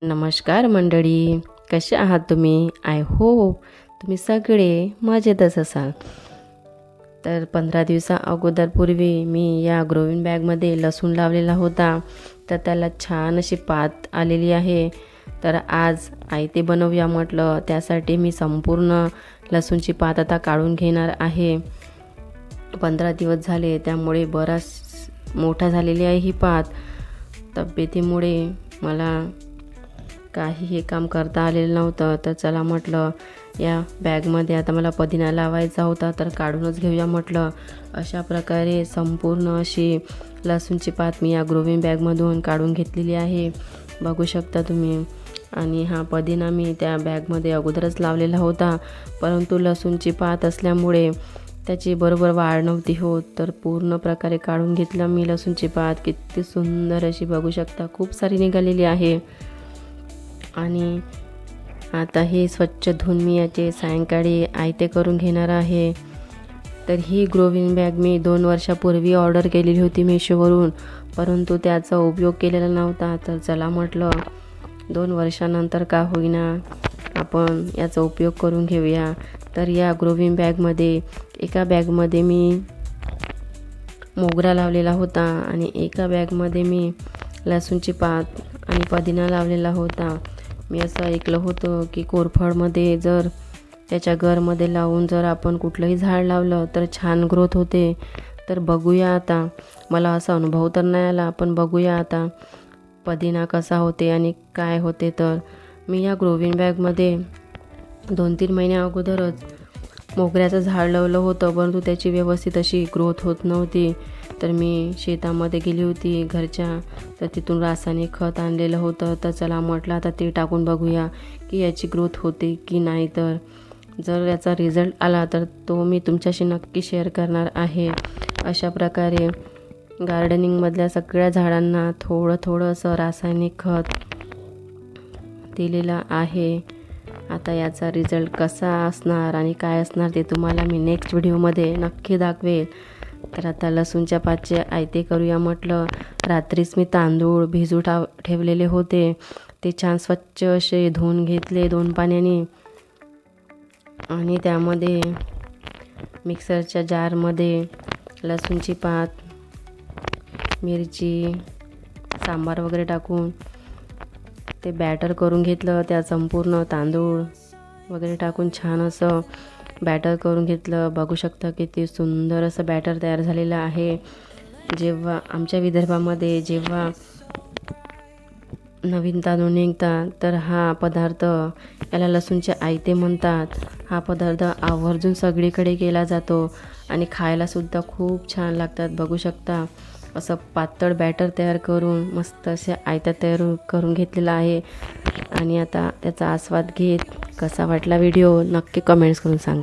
नमस्कार मंडळी, कसे आहात तुम्ही? आय होप तुम्ही सगळे मजेतच असाल. तर 15 दिवसा अगोदरपूर्वी मी या ग्रोविंग बॅगमध्ये लसूण लावलेला होता, तर त्याला छान अशी पात आलेली आहे. तर आज आयते बनवूया म्हटलं, त्यासाठी मी संपूर्ण लसूणची पात आता काढून घेणार आहे. 15 दिवस झाले, त्यामुळे बराच मोठा झालेली आहे ही पात. तब्येतीमुळे मला काही हे काम करता आलेलं नव्हतं, तर चला म्हटलं या बॅगमध्ये आता मला पुदिना लावायचा होता, तर काढूनच घेऊया म्हटलं. अशा प्रकारे संपूर्ण अशी लसूणची पात मी या ग्रोविंग बॅगमधून काढून घेतलेली आहे, बघू शकता तुम्ही. आणि हा पुदिना मी त्या बॅगमध्ये अगोदरच लावलेला होता, परंतु लसूणची पात असल्यामुळे त्याची बरोबर वाढ नव्हती होत, तर पूर्ण प्रकारे काढून घेतलं मी लसूणची पात. किती सुंदर अशी बघू शकता, खूप सारी निघालेली आहे. आणि आता हे स्वच्छ धुवून मी याचे सायंकाळी आयते करून घेणार आहे. तर ही ग्रोविंग बॅग मी 2 वर्षापूर्वी ऑर्डर केलेली होती मीशोवरून, परंतु त्याचा उपयोग केलेला नव्हता. तर चला म्हटलं 2 वर्षानंतर का होईना आपण याचा उपयोग करून घेऊया. तर या ग्रोविंग बॅगमध्ये एका बॅगमध्ये मी मोगरा लावलेला होता आणि एका बॅगमध्ये मी लसूणची पात आणि पुदिना लावलेला होता. मी असं ऐकलं होतं की कोरफडमध्ये जर त्याच्या गरमध्ये लावून जर आपण कुठलंही झाड लावलं तर छान ग्रोथ होते. तर बघूया आता, मला असा अनुभव तर नाही आला, पण बघूया आता पुदिना कसा होते आणि काय होते. तर मी या ग्रोविंग बॅगमध्ये 2-3 महिन्या अगोदरच मोगऱ्याचं झाड लावलं होतं, परंतु त्याची व्यवस्थित अशी ग्रोथ होत नव्हती. तर मी शेतामध्ये गेली होती घरच्या, तर तिथून रासायनिक खत आणलेलं होतं. तर चला म्हटलं आता ते टाकून बघूया की याची ग्रोथ होते की नाही. तर जर याचा रिझल्ट आला तर तो मी तुमच्याशी नक्की शेअर करणार आहे. अशा प्रकारे गार्डनिंगमधल्या सगळ्या झाडांना थोडं असं रासायनिक खत दिलेलं आहे. आता याचा रिझल्ट कसा असणार आणि काय असणार ते तुम्हाला मी नेक्स्ट व्हिडिओमध्ये नक्की दाखवेल. तर आता लसूणच्या पातचे आयते करूया म्हटलं. रात्रीच मी तांदूळ भिजू ठेवलेले होते, ते छान स्वच्छ असे धुवून घेतले 2 पाण्याने. आणि त्यामध्ये मिक्सरच्या जारमध्ये लसूणची पात, मिरची, सांबार वगैरे टाकून ते बॅटर करून घेतलं. त्यात संपूर्ण तांदूळ वगैरे टाकून छान असं बॅटर करून घेतलं. बघू शकता किती सुंदर असं बॅटर तयार झालेलं आहे. जेव्हा आमच्या विदर्भामध्ये जेव्हा नवीन तांदूळ निघतात तर हा पदार्थ, याला लसूणचे आयते म्हणतात, हा पदार्थ आवर्जून सगळीकडे केला जातो आणि खायलासुद्धा खूप छान लागतात. बघू शकता असं पातळ बॅटर तयार करून मस्त असे आयत्या तयार करून घेतलेला आहे. आणि आता त्याचा आस्वाद घेत कसा वाटला व्हिडिओ नक्की कमेंट्स करून सांगा.